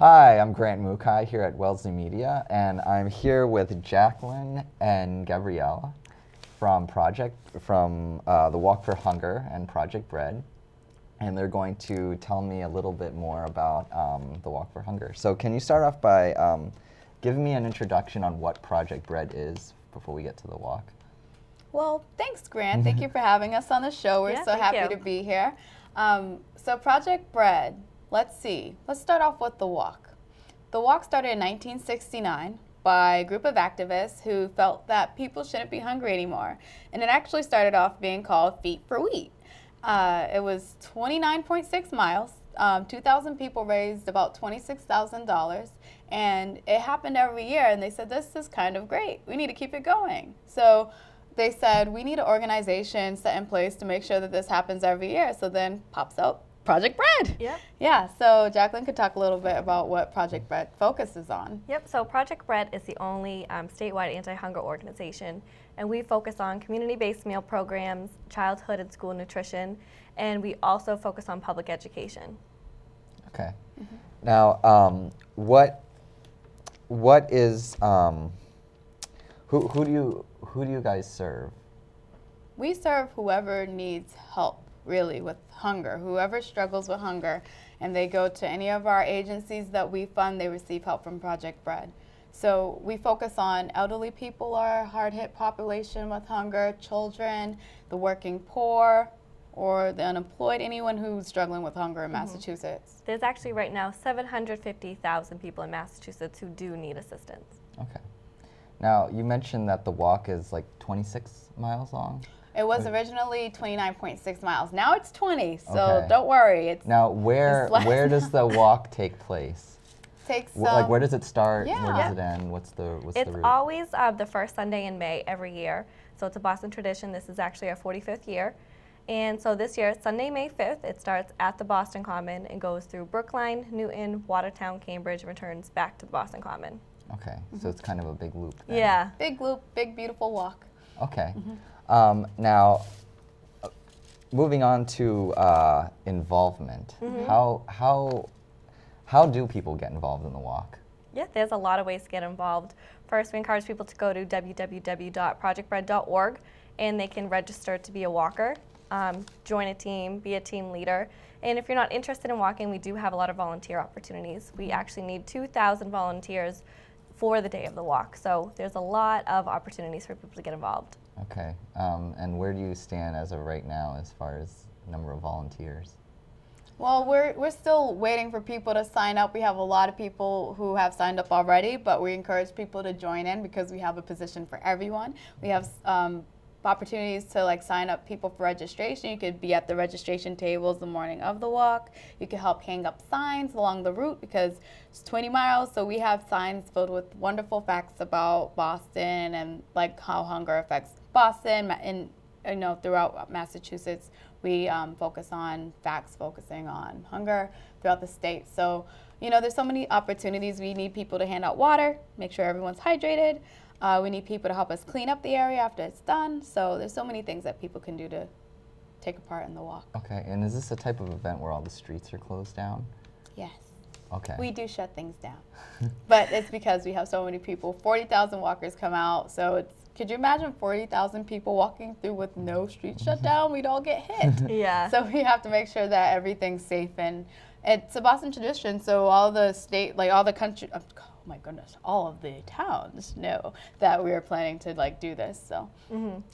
Hi, I'm Grant Mukai here at Wellesley Media, and I'm here with Jacqueline and Gabrielle from the Walk for Hunger and Project Bread, and they're going to tell me a little bit more about the Walk for Hunger. So can you start off by giving me an introduction on what Project Bread is before we get to the walk? Well, thanks, Grant. Thank you for having us on the show. We're so happy to be here. So Project Bread, let's see. Let's start off with the walk. The walk started in 1969 by a group of activists who felt that people shouldn't be hungry anymore. And it actually started off being called Feet for Wheat. It was 29.6 miles. 2,000 people raised about $26,000. And it happened every year. And they said, this is kind of great. We need to keep it going. So they said, we need an organization set in place to make sure that this happens every year. So then pops out Project Bread. Yep. Yeah, so Jacqueline could talk a little bit about what Project Bread focuses on. Yep, so Project Bread is the only statewide anti-hunger organization, and we focus on community-based meal programs, childhood and school nutrition, and we also focus on public education. Okay. Now, what is who do you guys serve? We serve whoever needs help, really, with hunger, whoever struggles with hunger, and they go to any of our agencies that we fund, they receive help from Project Bread. So we focus on elderly people, our hard-hit population with hunger, children, the working poor, or the unemployed, anyone who's struggling with hunger in Massachusetts. There's actually right now 750,000 people in Massachusetts who do need assistance. Okay. Now, you mentioned that the walk is like 26 miles long? It was originally 29.6 miles. Now it's 20, so Okay. don't worry. It's Now, where does the walk take place? takes Like, where does it start? yeah. Where does it end? What's the It's route? always the first Sunday in May every year, so it's a Boston tradition. This is actually our 45th year. And so this year, Sunday, May 5th, it starts at the Boston Common and goes through Brookline, Newton, Watertown, Cambridge, and returns back to the Boston Common. Okay, so it's kind of a big loop then. Yeah. big loop, big beautiful walk. Okay. Now, moving on to involvement. How do people get involved in the walk? Yeah, there's a lot of ways to get involved. First, we encourage people to go to www.projectbread.org, and they can register to be a walker, join a team, be a team leader. And if you're not interested in walking, we do have a lot of volunteer opportunities. We actually need 2,000 volunteers for the day of the walk. So there's a lot of opportunities for people to get involved. Okay, and where do you stand as of right now as far as number of volunteers? Well, we're still waiting for people to sign up. We have a lot of people who have signed up already, but we encourage people to join in because we have a position for everyone. We have opportunities to sign up people for registration. You could be at the registration tables the morning of the walk. You could help hang up signs along the route because it's 20 miles, so we have signs filled with wonderful facts about Boston and how hunger affects Boston and throughout Massachusetts. We focus on facts focusing on hunger throughout the state. So, there's so many opportunities. We need people to hand out water, make sure everyone's hydrated. We need people to help us clean up the area after it's done. So there's so many things that people can do to take a part in the walk. Okay, and is this a type of event where all the streets are closed down? Yes. Okay. We do shut things down. But it's because we have so many people. 40,000 walkers come out. So could you imagine 40,000 people walking through with no street shut down? We'd all get hit. Yeah. So we have to make sure that everything's safe. And it's a Boston tradition. So all the state, all the country, oh my goodness, all of the towns know that we are planning to do this. So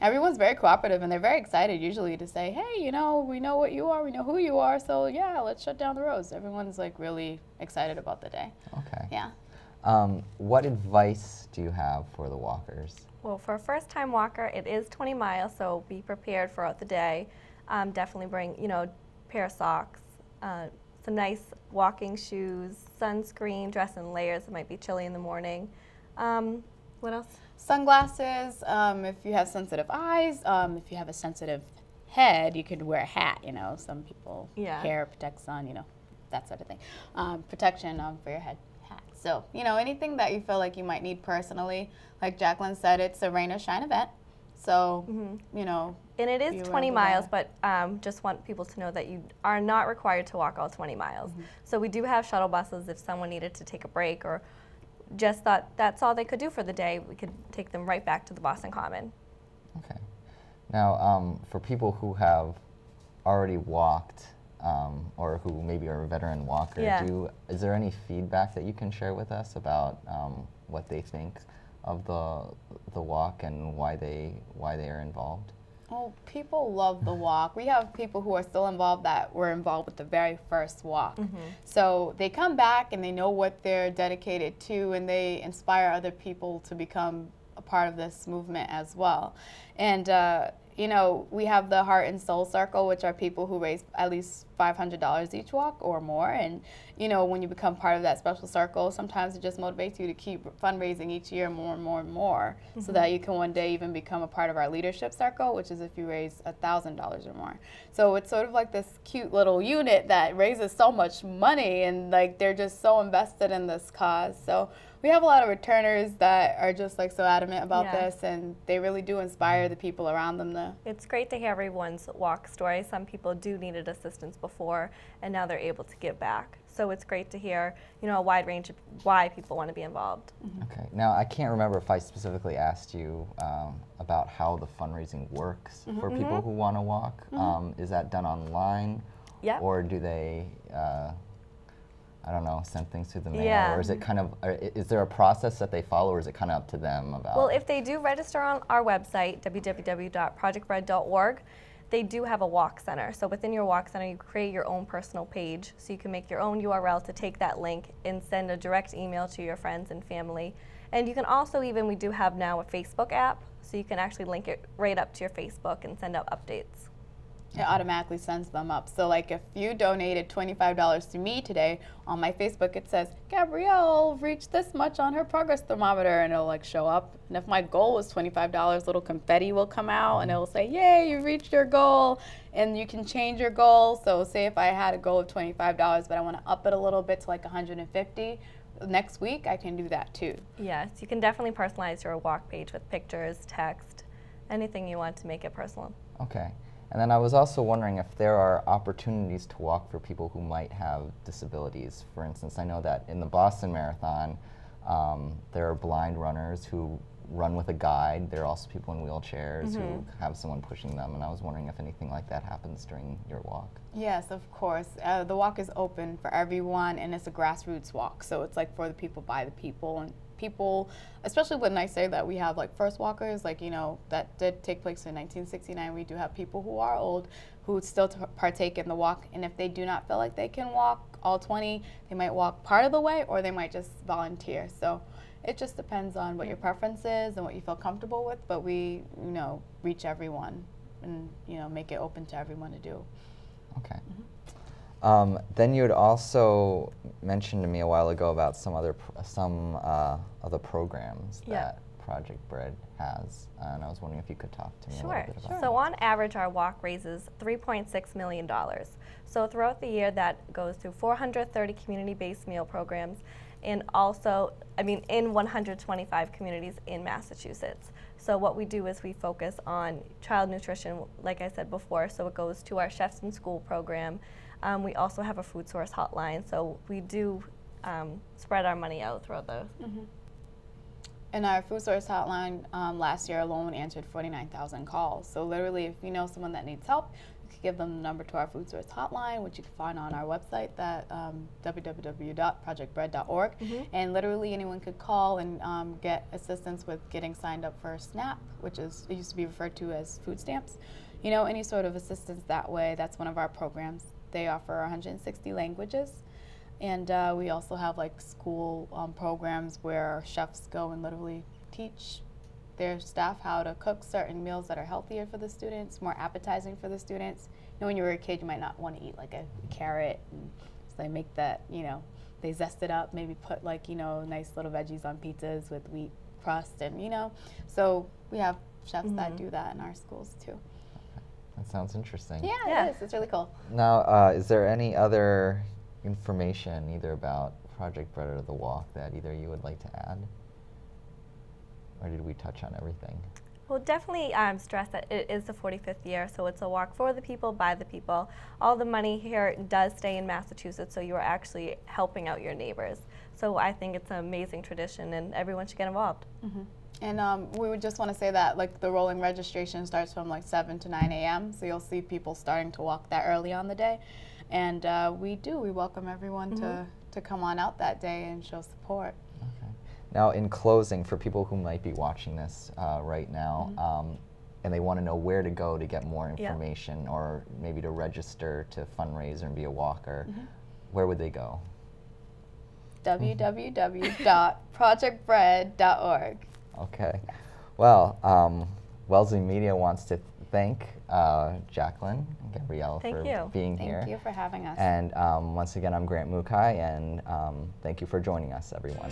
everyone's very cooperative and they're very excited usually to say, hey, we know what you are, we know who you are, so yeah, let's shut down the roads. Everyone's really excited about the day. Okay. Yeah. What advice do you have for the walkers? Well, for a first-time walker, it is 20 miles, so be prepared throughout the day. Definitely bring, pair of socks, some nice walking shoes, sunscreen, dress in layers. It might be chilly in the morning. What else? Sunglasses, if you have sensitive eyes, if you have a sensitive head, you could wear a hat, some people, hair protects sun, that sort of thing. Protection for your head, hat. So, anything that you feel like you might need personally. Like Jacqueline said, it's a rain or shine event. So, And it is You 20 were miles, there. but just want people to know that you are not required to walk all 20 miles. So we do have shuttle buses if someone needed to take a break or just thought that's all they could do for the day. We could take them right back to the Boston Common. Okay. Now, for people who have already walked, or who maybe are a veteran walker, Yeah. is there any feedback that you can share with us about what they think of the walk and why they are involved? Oh, people love the walk. We have people who are still involved that were involved with the very first walk. So they come back and they know what they're dedicated to, and they inspire other people to become a part of this movement as well. And you know, we have the Heart and Soul Circle, which are people who raise at least $500 each walk or more. And, you know, when you become part of that special circle, sometimes it just motivates you to keep fundraising each year more and more and more, so that you can one day even become a part of our leadership circle, which is if you raise $1,000 or more. So it's sort of like this cute little unit that raises so much money, and like they're just so invested in this cause. So we have a lot of returners that are just like so adamant about Yeah. this, and they really do inspire the people around them to. It's great to hear everyone's walk story. Some people do needed assistance before, and now they're able to give back. So it's great to hear, you know, a wide range of why people want to be involved. Okay. Now, I can't remember if I specifically asked you about how the fundraising works for people who want to walk. Is that done online? Yep. Or do they, I don't know, send things through the mail? Yeah. Or is it kind of, is there a process that they follow, or is it kind of up to them about? Well, if they do register on our website, www.projectbread.org, they do have a walk center. So within your walk center, you create your own personal page. So you can make your own URL to take that link and send a direct email to your friends and family. And you can also we do have now a Facebook app, so you can actually link it right up to your Facebook and send out updates. It automatically sends them up. So like if you donated $25 to me today, on my Facebook it says, Gabrielle reached this much on her progress thermometer, and it'll like show up. And if my goal was $25, little confetti will come out and it'll say, yay, you reached your goal. And you can change your goal. So say if I had a goal of $25, but I want to up it a little bit to like $150, next week I can do that too. Yes, you can definitely personalize your walk page with pictures, text, anything you want to make it personal. Okay. And then I was also wondering if there are opportunities to walk for people who might have disabilities. For instance, I know that in the Boston Marathon, there are blind runners who run with a guide. There are also people in wheelchairs who have someone pushing them. And I was wondering if anything like that happens during your walk. Yes, of course. The walk is open for everyone, and it's a grassroots walk. So it's like for the people, by the people, and people, especially when I say that we have like first walkers, like, you know, that did take place in 1969. We do have people who are old who still partake in the walk, and if they do not feel like they can walk all 20, they might walk part of the way, or they might just volunteer. So it just depends on what your preference is and what you feel comfortable with, but we, you know, reach everyone and, you know, make it open to everyone to do. Okay. Then you had also mentioned to me a while ago about some other programs Yeah. that Project Bread has, and I was wondering if you could talk to me a Sure. little bit about So on average, our walk raises $3.6 million. So throughout the year, that goes through 430 community-based meal programs, and also, in 125 communities in Massachusetts. So what we do is we focus on child nutrition, like I said before, so it goes to our Chefs in School program. We also have a food source hotline, so we do spread our money out throughout those. And our food source hotline last year alone answered 49,000 calls. So literally, if you know someone that needs help, you can give them the number to our food source hotline, which you can find on our website, that www.projectbread.org. And literally anyone could call and get assistance with getting signed up for SNAP, which it used to be referred to as food stamps. You know, any sort of assistance that way. That's one of our programs. They offer 160 languages. And we also have like school programs where chefs go and literally teach their staff how to cook certain meals that are healthier for the students, more appetizing for the students. You know, when you were a kid, you might not want to eat like a carrot, and so they make that, you know, they zest it up, maybe put like, you know, nice little veggies on pizzas with wheat crust, and, you know, so we have chefs that do that in our schools too. That sounds interesting. Yeah, it is. It's really cool. Now, is there any other information either about Project Bread or the walk that either you would like to add? Or did we touch on everything? Well, definitely stress that it is the 45th year, so it's a walk for the people, by the people. All the money here does stay in Massachusetts, so you are actually helping out your neighbors. So I think it's an amazing tradition, and everyone should get involved. And we would just want to say that like the rolling registration starts from like 7 to 9 a.m. So you'll see people starting to walk that early on the day. And we welcome everyone to come on out that day and show support. Okay. Now, in closing, for people who might be watching this right now, and they want to know where to go to get more information or maybe to register to fundraise and be a walker, where would they go? www.projectbread.org. Okay. Well, Wellesley Media wants to thank Jacqueline and Gabrielle Thank for you. being here. Thank you for having us. And once again, I'm Grant Mukai, and thank you for joining us, everyone.